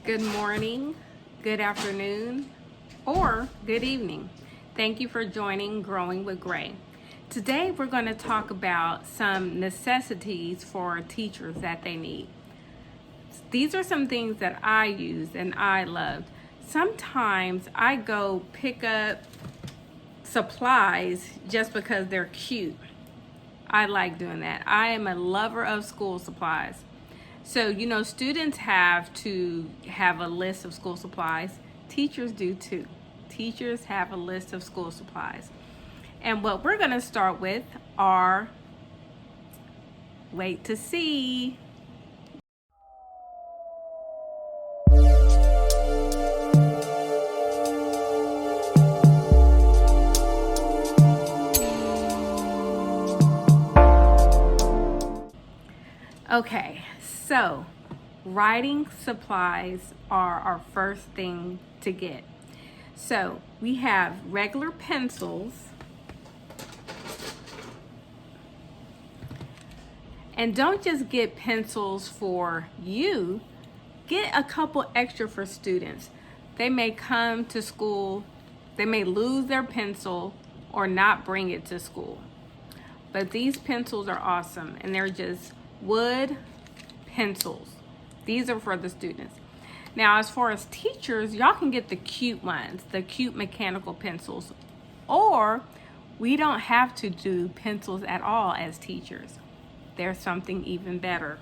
Good morning, good afternoon, or good evening. Thank you for joining Growing with Gray. Today we're going to talk about some necessities for teachers that they need. These are some things that I used and I loved. Sometimes I go pick up supplies just because they're cute. I like doing that. I am a lover of school supplies. So, students have to have a list of school supplies. Teachers do too. Teachers have a list of school supplies. And what we're going to start with are, wait to see. Okay, so writing supplies are our first thing to get. So we have regular pencils, and don't just get pencils for you, get a couple extra for students. They may come to school, they may lose their pencil or not bring it to school. But these pencils are awesome, and they're just wood pencils. These are for the students. Now, as far as teachers, y'all can get the cute ones, the cute mechanical pencils, or we don't have to do pencils at all as teachers. There's something even better.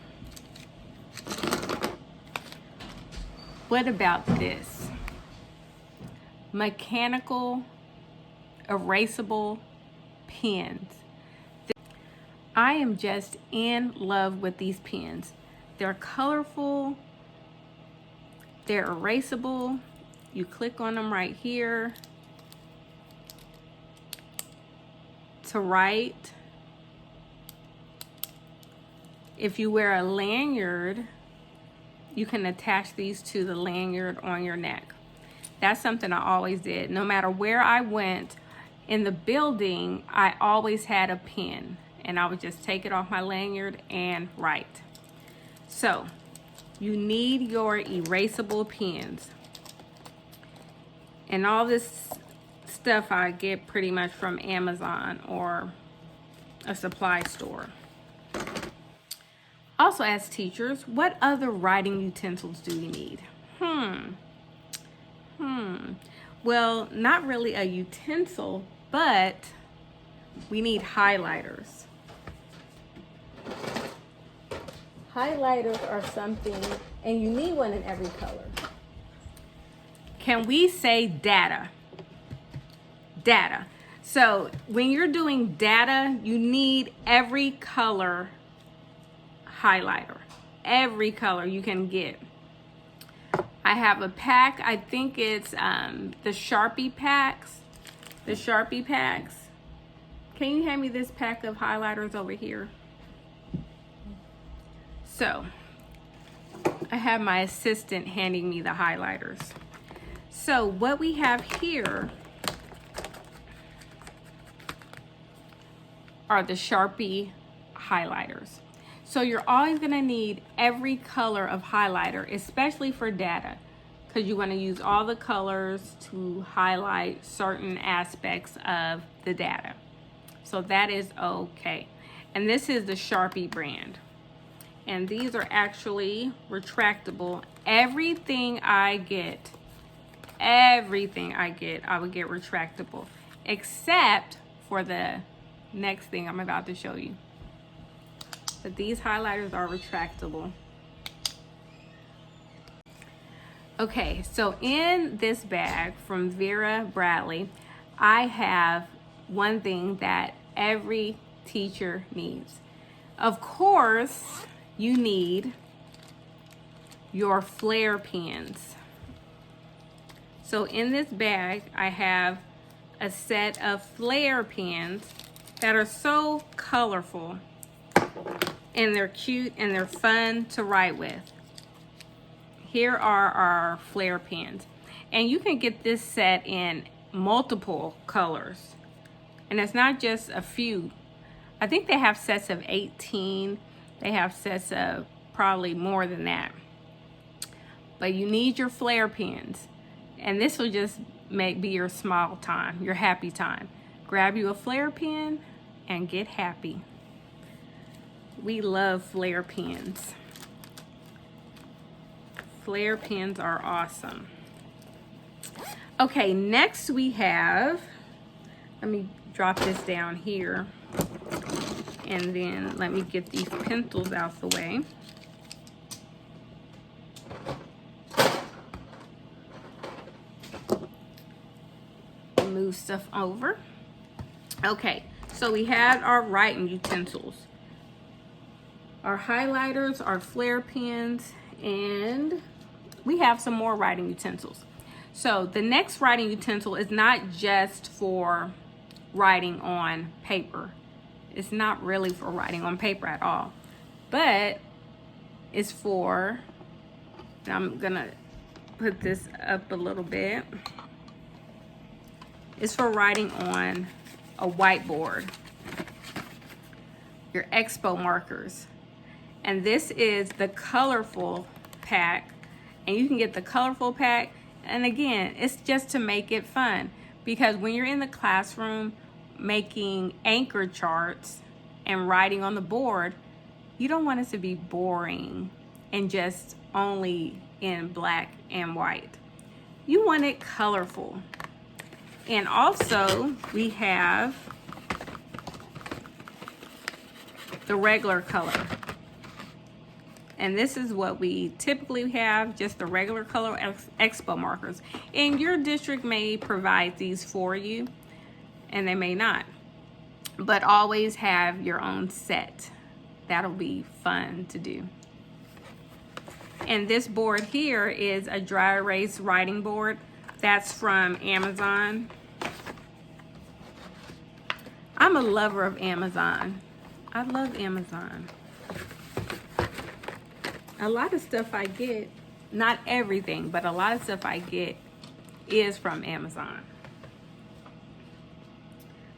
What about this? Mechanical erasable pens. I am just in love with these pens. They're colorful, they're erasable. You click on them right here to write. If you wear a lanyard, you can attach these to the lanyard on your neck. That's something I always did. No matter where I went in the building, I always had a pen. And I would just take it off my lanyard and write. So, you need your erasable pens. And all this stuff I get pretty much from Amazon or a supply store. Also, as teachers, what other writing utensils do you need? Well, not really a utensil, but we need highlighters. Highlighters are something, and you need one in every color. Can we say data? Data. So when you're doing data, you need every color highlighter. Every color you can get. I have a pack. I think it's the Sharpie packs. The Sharpie packs. Can you hand me this pack of highlighters over here? So, I have my assistant handing me the highlighters. So, what we have here are the Sharpie highlighters. So, you're always going to need every color of highlighter, especially for data, because you want to use all the colors to highlight certain aspects of the data. So, that is okay. And this is the Sharpie brand. And these are actually retractable. Everything I get, I would get retractable, except for the next thing I'm about to show you. But these highlighters are retractable. Okay, so in this bag from Vera Bradley, I have one thing that every teacher needs. Of course, you need your flare pens. So in this bag, I have a set of flare pens that are so colorful, and they're cute and they're fun to write with. Here are our flare pens. And you can get this set in multiple colors. And it's not just a few. I think they have sets of 18. They have sets of probably more than that. but you need your flare pens. And this will just be your smile time, your happy time. Grab you a flare pen and get happy. We love flare pens. Flare pens are awesome. Okay, next we have, let me drop this down here, and then let me get these pencils out the way. Move stuff over. Okay, so we had our writing utensils, our highlighters, our flare pens, and we have some more writing utensils. So the next writing utensil is not just for writing on paper. It's not really for writing on paper at all, but it's for, I'm gonna put this up a little bit. It's for writing on a whiteboard, your expo markers. And this is the colorful pack, and you can get the colorful pack. And again, it's just to make it fun, because when you're in the classroom making anchor charts and writing on the board, you don't want it to be boring and just only in black and white. You want it colorful. And also we have the regular color. And this is what we typically have, just the regular color expo markers. And your district may provide these for you, and they may not. But always have your own set. That'll be fun to do. And this board here is a dry erase writing board. That's from Amazon. I'm a lover of Amazon. I love Amazon. A lot of stuff I get, not everything, but a lot of stuff I get is from Amazon.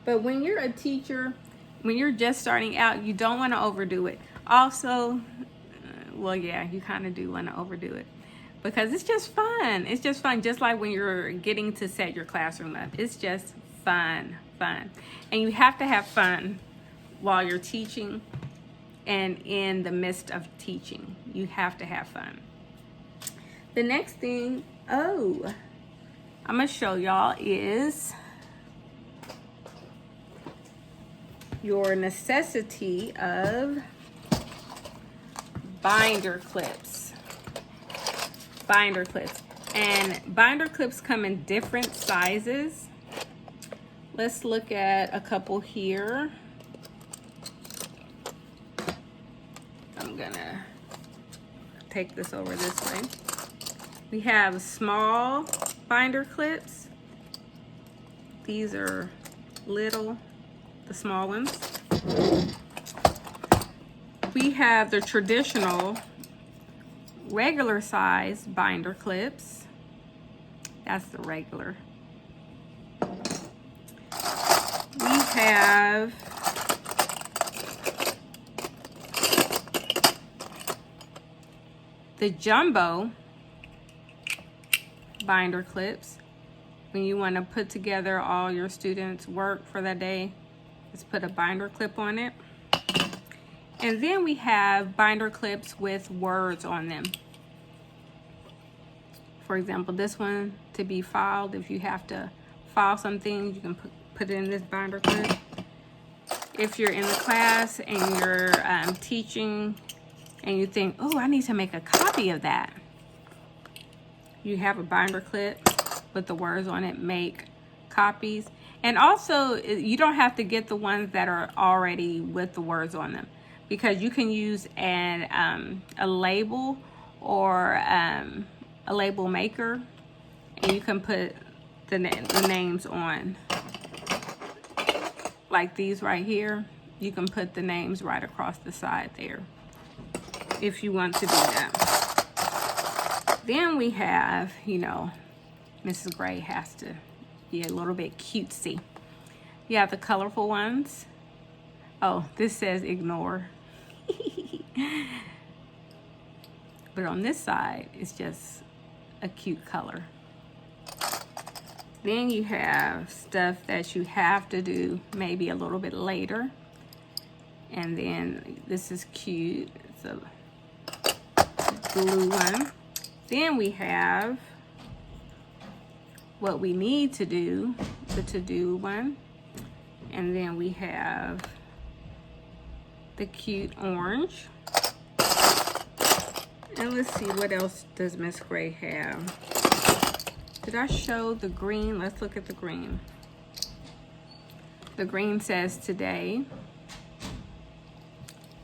But when you're a teacher, when you're just starting out, you don't want to overdo it. Also, well, yeah, you kind of do want to overdo it, because it's just fun. It's just fun, just like when you're getting to set your classroom up. It's just fun. And you have to have fun while you're teaching and in the midst of teaching. You have to have fun. The next thing, I'm gonna show y'all is your necessity of binder clips. Binder clips. And binder clips come in different sizes. Let's look at a couple here. I'm gonna take this over this way. We have small binder clips. These are little, the small ones. We have the traditional regular size binder clips. That's the regular. We have the jumbo binder clips. When you want to put together all your students' work for that day, just put a binder clip on it. And then we have binder clips with words on them. For example, this one to be filed. If you have to file something, you can put it in this binder clip. If you're in the class and you're teaching and you think, oh, I need to make a copy of that, you have a binder clip with the words on it, make copies. And also, you don't have to get the ones that are already with the words on them, because you can use a label or a label maker, and you can put the names on. Like these right here, you can put the names right across the side there if you want to do that. Then we have, Mrs. Gray has to be a little bit cutesy. You have the colorful ones. Oh, this says ignore. But on this side, it's just a cute color. Then you have stuff that you have to do maybe a little bit later. And then this is cute. It's a blue one. Then we have what we need to do, the to-do one. And then we have the cute orange. And let's see, what else does Miss Gray have? Did I show the green? Let's look at the green. The green says today,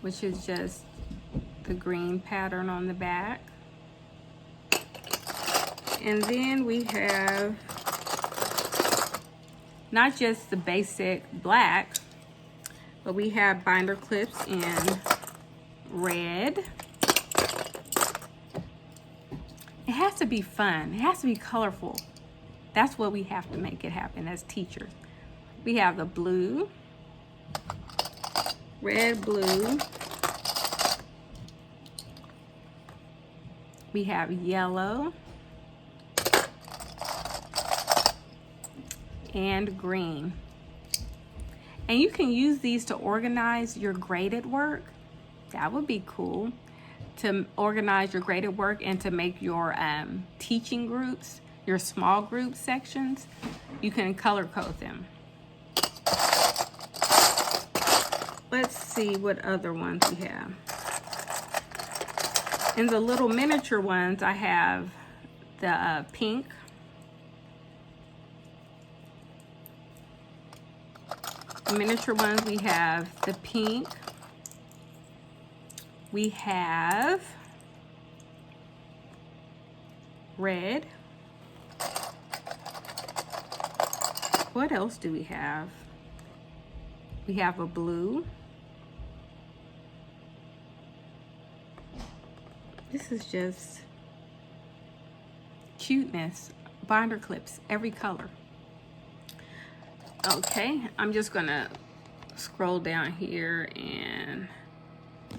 which is just the green pattern on the back. And then we have not just the basic black, but we have binder clips in red. It has to be fun. It has to be colorful. That's what we have to make it happen as teachers. We have the blue, red, blue. We have yellow and green. And you can use these to organize your graded work. That would be cool, to organize your graded work and to make your teaching groups, your small group sections. You can color code them. Let's see what other ones we have. In the little miniature ones, I have the pink. The miniature ones, we have the pink. We have red. What else do we have? We have a blue. This is just cuteness. Binder clips, every color. Okay, I'm just gonna scroll down here and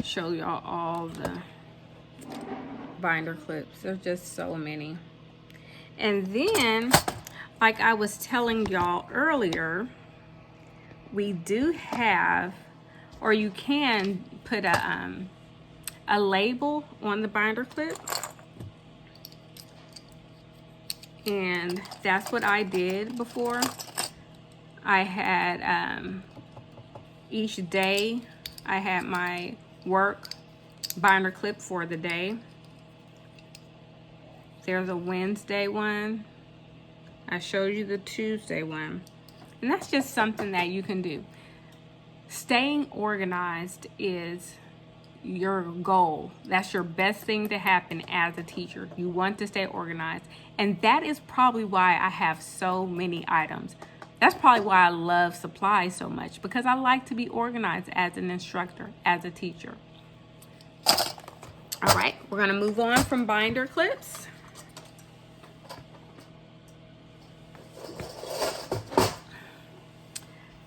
show y'all all the binder clips. There's just so many. And then, like I was telling y'all earlier, we do have, or you can put a label on the binder clip. And that's what I did before. I had each day I had my work binder clip for the day. There's a Wednesday one. I showed you the Tuesday one. And that's just something that you can do. Staying organized is your goal. That's your best thing to happen as a teacher. You want to stay organized. And that is probably why I have so many items. That's probably why I love supplies so much, because I like to be organized as an instructor, as a teacher. All right, we're gonna move on from binder clips.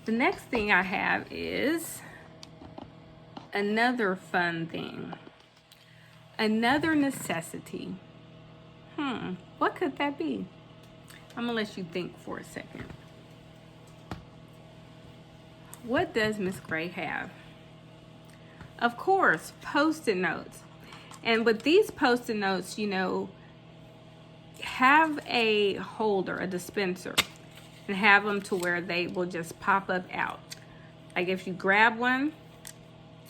The next thing I have is another fun thing. Another necessity. What could that be? I'm gonna let you think for a second. What does Miss Gray have? Of course, Post-it notes. And with these Post-it notes, you know, have a holder, a dispenser, and have them to where they will just pop up out. Like if you grab one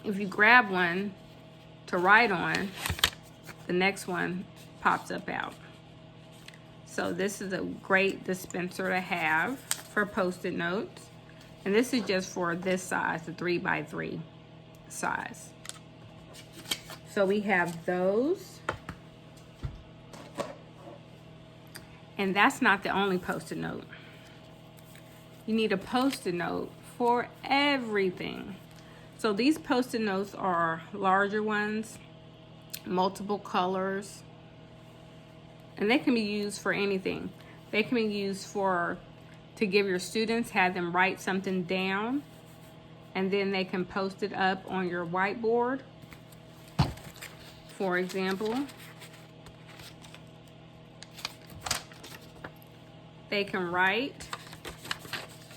to write on, the next one pops up out. So this is a great dispenser to have for Post-it notes. And this is just for this size, the 3x3 size. So we have those. And that's not the only Post-it note. You need a Post-it note for everything. So these Post-it notes are larger ones, multiple colors, and they can be used for anything. They can be used to give your students, have them write something down, and then they can post it up on your whiteboard. For example, they can write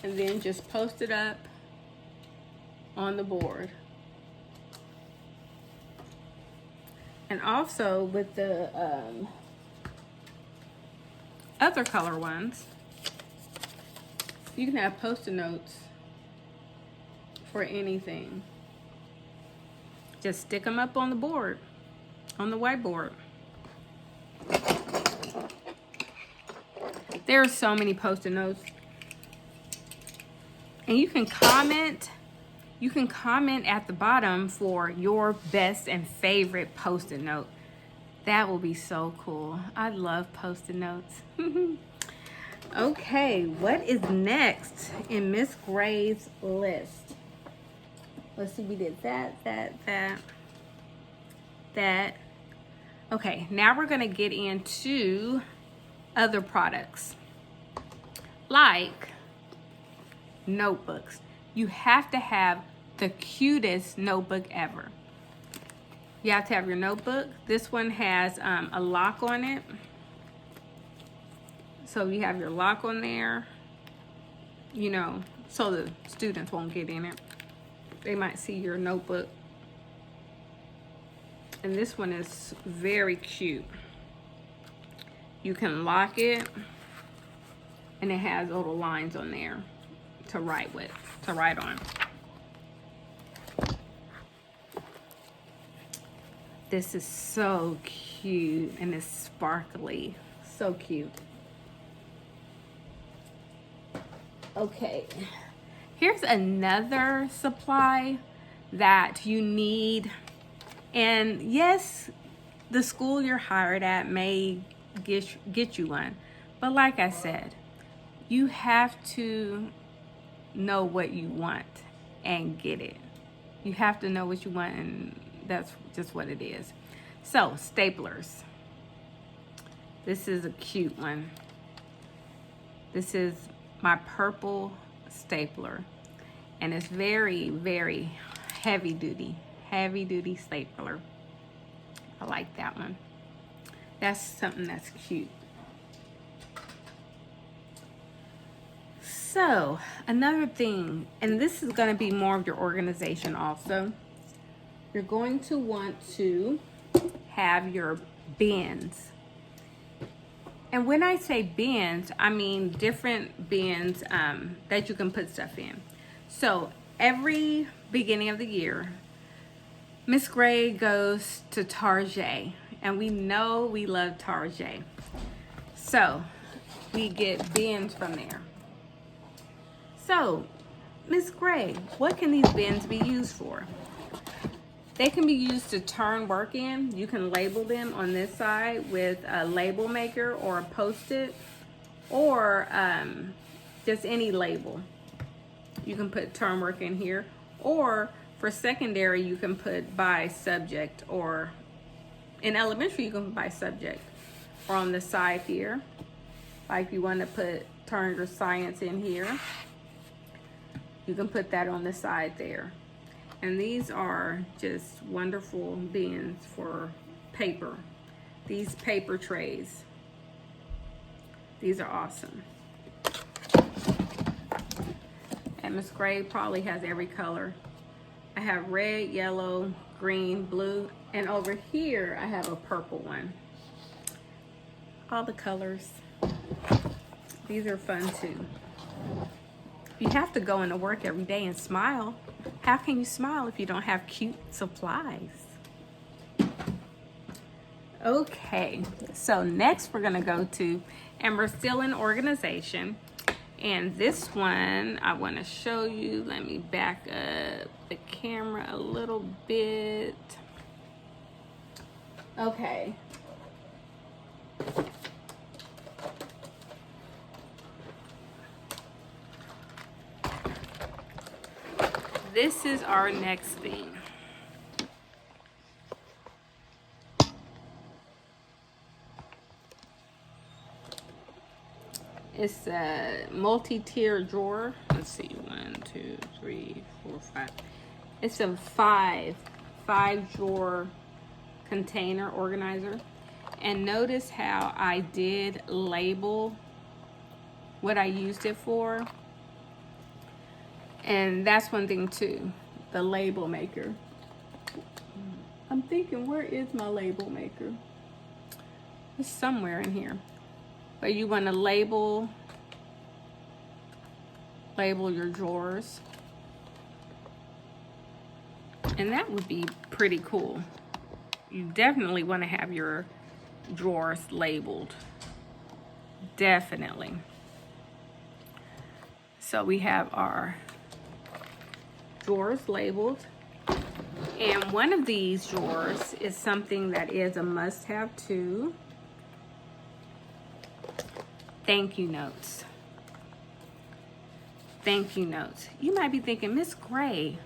and then just post it up on the board. And also with the other color ones, you can have post-it notes for anything. Just stick them up on the board, on the whiteboard. There are so many post-it notes. And you can comment at the bottom for your best and favorite post-it note. That will be so cool. I love post-it notes. Okay, what is next in Miss Gray's list? Let's see, we did that. Okay, now we're gonna get into other products. Like notebooks. You have to have the cutest notebook ever. You have to have your notebook. This one has a lock on it. So you have your lock on there, you know, so the students won't get in it. They might see your notebook. And this one is very cute. You can lock it, and it has little lines on there to write on. This is so cute, and it's sparkly. So cute. Okay, here's another supply that you need. And yes, the school you're hired at may get you one. But like I said, you have to know what you want and get it. You have to know what you want, and that's just what it is. So, staplers. This is a cute one. This is my purple stapler, and it's very, very heavy duty stapler. I like that one. That's something that's cute. So another thing, and this is going to be more of your organization also, you're going to want to have your bins. And when I say bins, I mean different bins that you can put stuff in. So every beginning of the year, Miss Gray goes to Target, and we know we love Target. So we get bins from there. So, Miss Gray, what can these bins be used for? They can be used to turn work in. You can label them on this side with a label maker or a Post-it, or just any label. You can put turn work in here, or for secondary, you can put by subject, or in elementary, you can put by subject, or on the side here. Like you want to put turn your science in here, you can put that on the side there. And these are just wonderful bins for paper. These paper trays. These are awesome. And Miss Gray probably has every color. I have red, yellow, green, blue, and over here I have a purple one. All the colors. These are fun too. You have to go into work every day and smile. How can you smile if you don't have cute supplies? Okay, so next we're gonna go to, and we're still in organization. And this one I wanna show you. Let me back up the camera a little bit. Okay. This is our next thing. It's a multi-tier drawer. Let's see, 1, 2, 3, 4, 5. It's a five drawer container organizer. And notice how I did label what I used it for. And that's one thing too, the label maker. I'm thinking, where is my label maker? It's somewhere in here. But you want to label your drawers. And that would be pretty cool. You definitely want to have your drawers labeled. Definitely. So we have our drawers labeled. And one of these drawers is something that is a must-have too. Thank you notes. Thank you notes. You might be thinking, Miss Gray,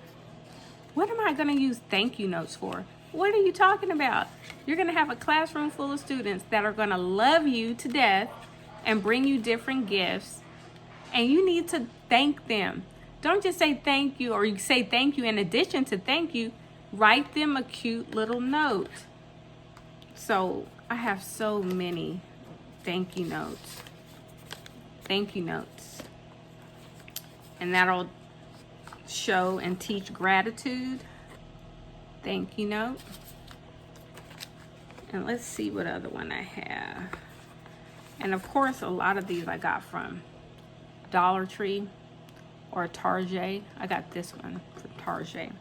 what am I going to use thank you notes for? What are you talking about? You're going to have a classroom full of students that are going to love you to death and bring you different gifts. And you need to thank them. Don't just say thank you, or you say thank you in addition to thank you. Write them a cute little note. So I have so many thank you notes. Thank you notes. And that'll show and teach gratitude. Thank you note. And let's see what other one I have. And of course, a lot of these I got from Dollar Tree or Target. I got this one from Target.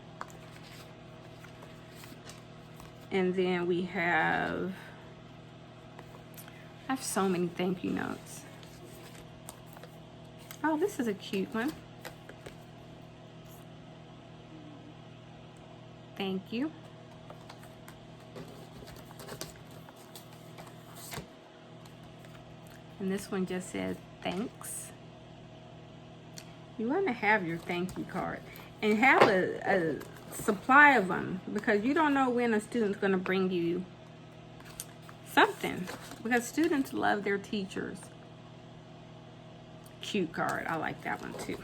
And then we have, I have so many thank you notes. Oh, this is a cute one. Thank you. And this one just says thanks. You want to have your thank you card and have a supply of them, because you don't know when a student's going to bring you something, because students love their teachers. Cute card. I like that one too.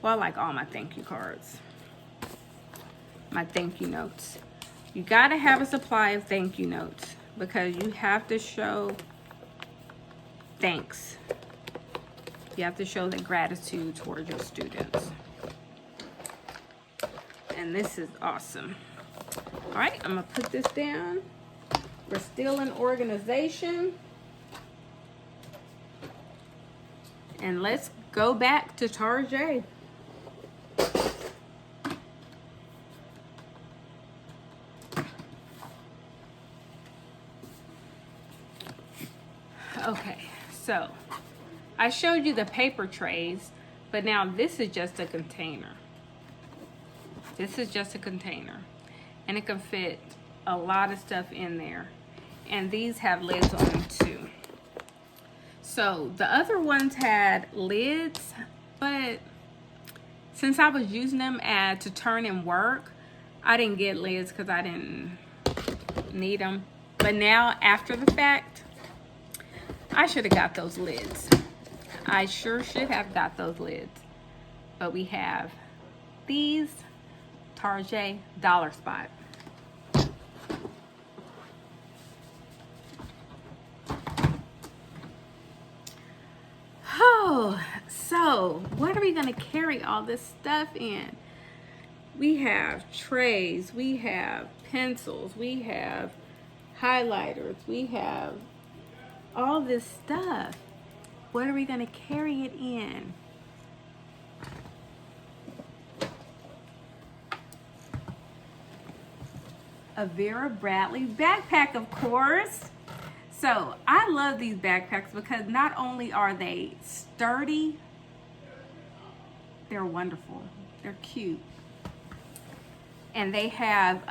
Well, I like all my thank you cards. My thank you notes. You got to have a supply of thank you notes, because you have to show thanks. You have to show the gratitude towards your students. And this is awesome. All right, I'm gonna put this down. We're still in organization. And let's go back to Tarjay. Okay, so I showed you the paper trays, but now this is just a container. This is just a container, and it can fit a lot of stuff in there. And these have lids on them too. So the other ones had lids, but since I was using them to turn and work, I didn't get lids because I didn't need them. But now, after the fact, I should have got those lids. I sure should have got those lids. But we have these Tarjay Dollar Spot. Oh, so what are we gonna carry all this stuff in? We have trays, we have pencils, we have highlighters, we have all this stuff. What are we gonna carry it in? A Vera Bradley backpack, of course. So I love these backpacks because not only are they sturdy, they're wonderful. They're cute. And they have,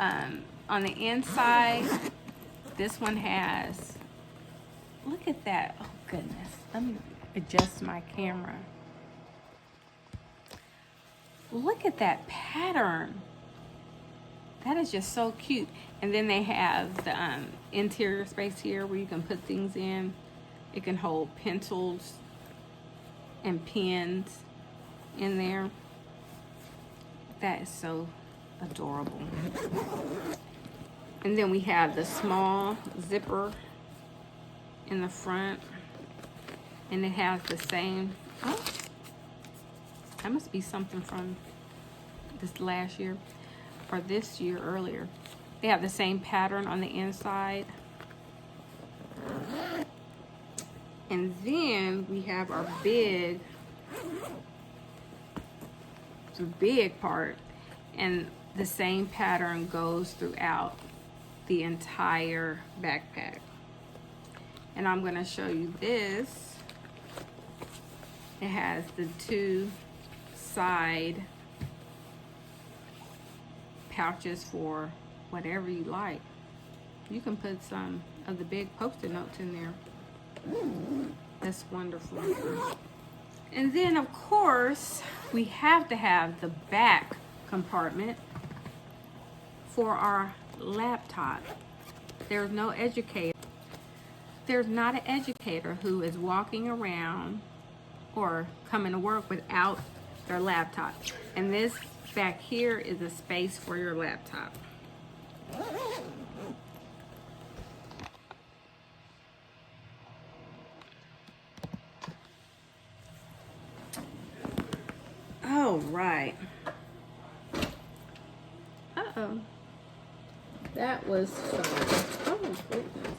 on the inside, this one has, look at that. Oh goodness, let me adjust my camera. Look at that pattern. That is just so cute. And then they have the interior space here where you can put things in. It can hold pencils and pens in there. That is so adorable. And then we have the small zipper in the front. And it has the same, oh, that must be something from this last year or this year earlier. They have the same pattern on the inside. And then we have our big part, and the same pattern goes throughout the entire backpack. And I'm going to show you this. It has the two side pouches for whatever you like. You can put some of the big Post-it notes in there. That's wonderful. And then of course we have to have the back compartment for our laptop. There's no educator. There's not an educator who is walking around or coming to work without their laptop. And this back here is a space for your laptop. Oh, right. Uh-oh. That was fun. Oh, goodness.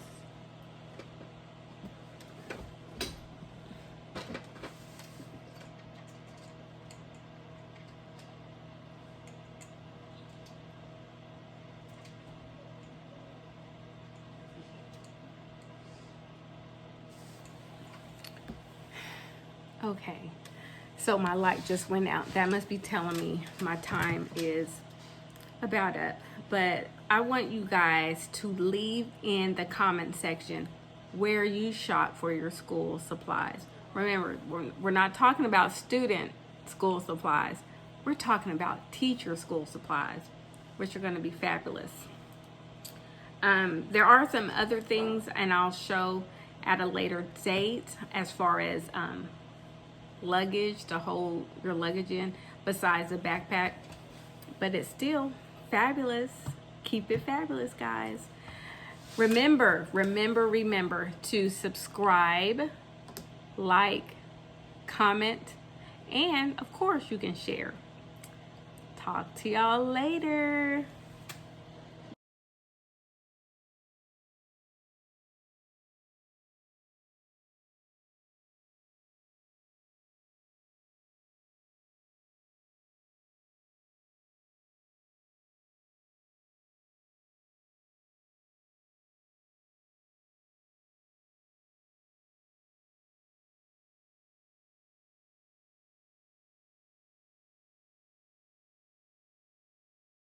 Okay, so my light just went out. That must be telling me my time is about up. But I want you guys to leave in the comment section where you shop for your school supplies. Remember, we're not talking about student school supplies. We're talking about teacher school supplies, which are going to be fabulous. There are some other things, and I'll show at a later date as far as luggage to hold your luggage in besides a backpack, but it's still fabulous. Keep it fabulous, guys. Remember to subscribe, like, comment, and of course you can share. Talk to y'all later.